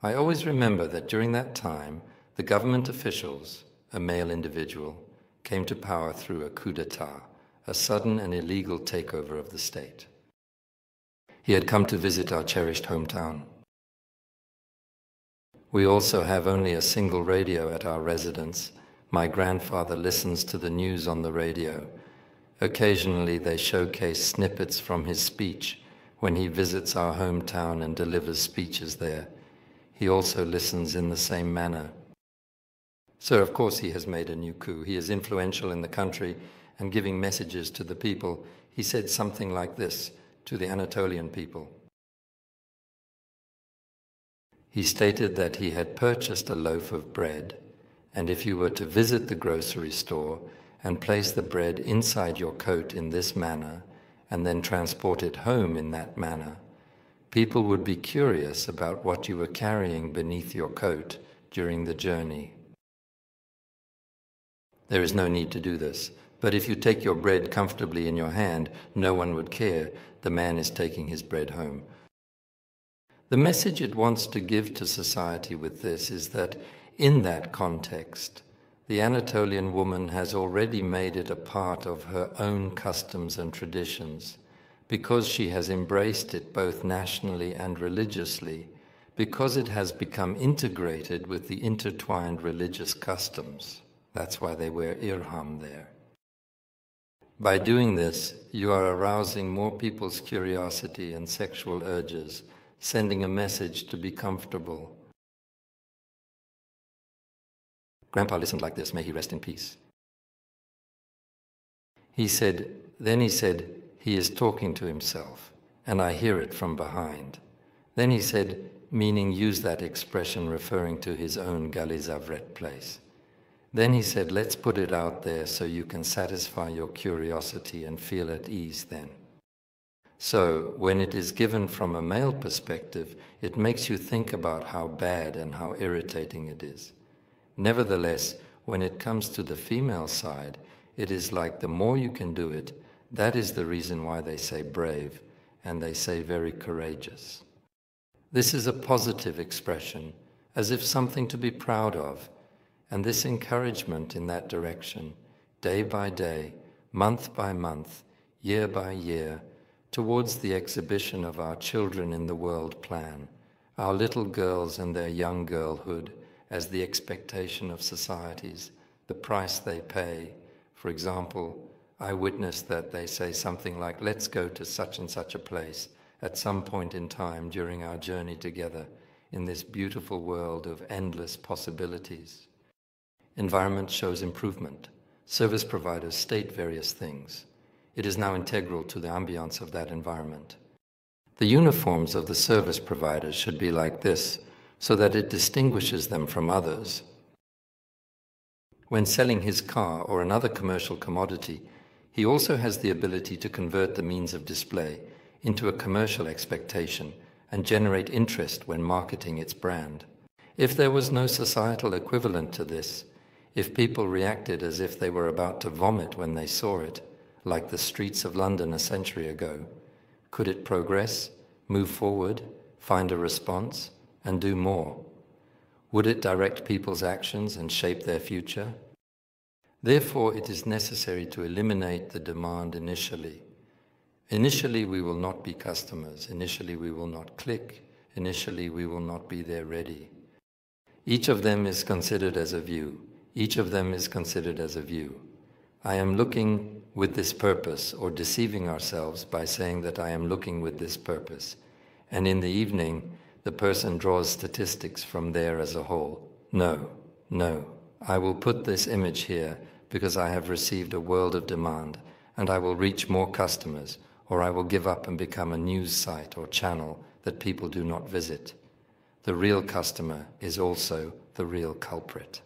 I always remember that during that time, the government officials, a male individual, came to power through a coup d'etat, a sudden and illegal takeover of the state. He had come to visit our cherished hometown. We also have only a single radio at our residence. My grandfather listens to the news on the radio. Occasionally they showcase snippets from his speech when he visits our hometown and delivers speeches there. He also listens in the same manner. So of course he has made a new coup. He is influential in the country and giving messages to the people. He said something like this to the Anatolian people. He stated that he had purchased a loaf of bread, and if you were to visit the grocery store and place the bread inside your coat in this manner, and then transport it home in that manner, people would be curious about what you were carrying beneath your coat during the journey. There is no need to do this, but if you take your bread comfortably in your hand, no one would care. The man is taking his bread home. The message it wants to give to society with this is that in that context, the Anatolian woman has already made it a part of her own customs and traditions, because she has embraced it both nationally and religiously, because it has become integrated with the intertwined religious customs. That's why they wear irham there. By doing this, you are arousing more people's curiosity and sexual urges, sending a message to be comfortable. Grandpa listened like this, may he rest in peace. Then he said, he is talking to himself, and I hear it from behind. Then he said, meaning use that expression referring to his own Galizavret place. Then he said, let's put it out there so you can satisfy your curiosity and feel at ease then. So, when it is given from a male perspective, it makes you think about how bad and how irritating it is. Nevertheless, when it comes to the female side, it is like the more you can do it, that is the reason why they say brave, and they say very courageous. This is a positive expression, as if something to be proud of, and this encouragement in that direction, day by day, month by month, year by year, towards the exhibition of our children in the world plan, our little girls and their young girlhood as the expectation of societies, the price they pay. For example, I witnessed that they say something like, let's go to such and such a place at some point in time during our journey together in this beautiful world of endless possibilities. Environment shows improvement. Service providers state various things. It is now integral to the ambience of that environment. The uniforms of the service providers should be like this, so that it distinguishes them from others. When selling his car or another commercial commodity, he also has the ability to convert the means of display into a commercial expectation and generate interest when marketing its brand. If there was no societal equivalent to this, if people reacted as if they were about to vomit when they saw it, like the streets of London a century ago, could it progress, move forward, find a response, and do more? Would it direct people's actions and shape their future? Therefore, it is necessary to eliminate the demand initially. Initially, we will not be customers. Initially, we will not click. Initially, we will not be there ready. Each of them is considered as a view. Each of them is considered as a view. I am looking with this purpose, or deceiving ourselves by saying that I am looking with this purpose. And in the evening, the person draws statistics from there as a whole. No, I will put this image here because I have received a world of demand, and I will reach more customers, or I will give up and become a news site or channel that people do not visit. The real customer is also the real culprit.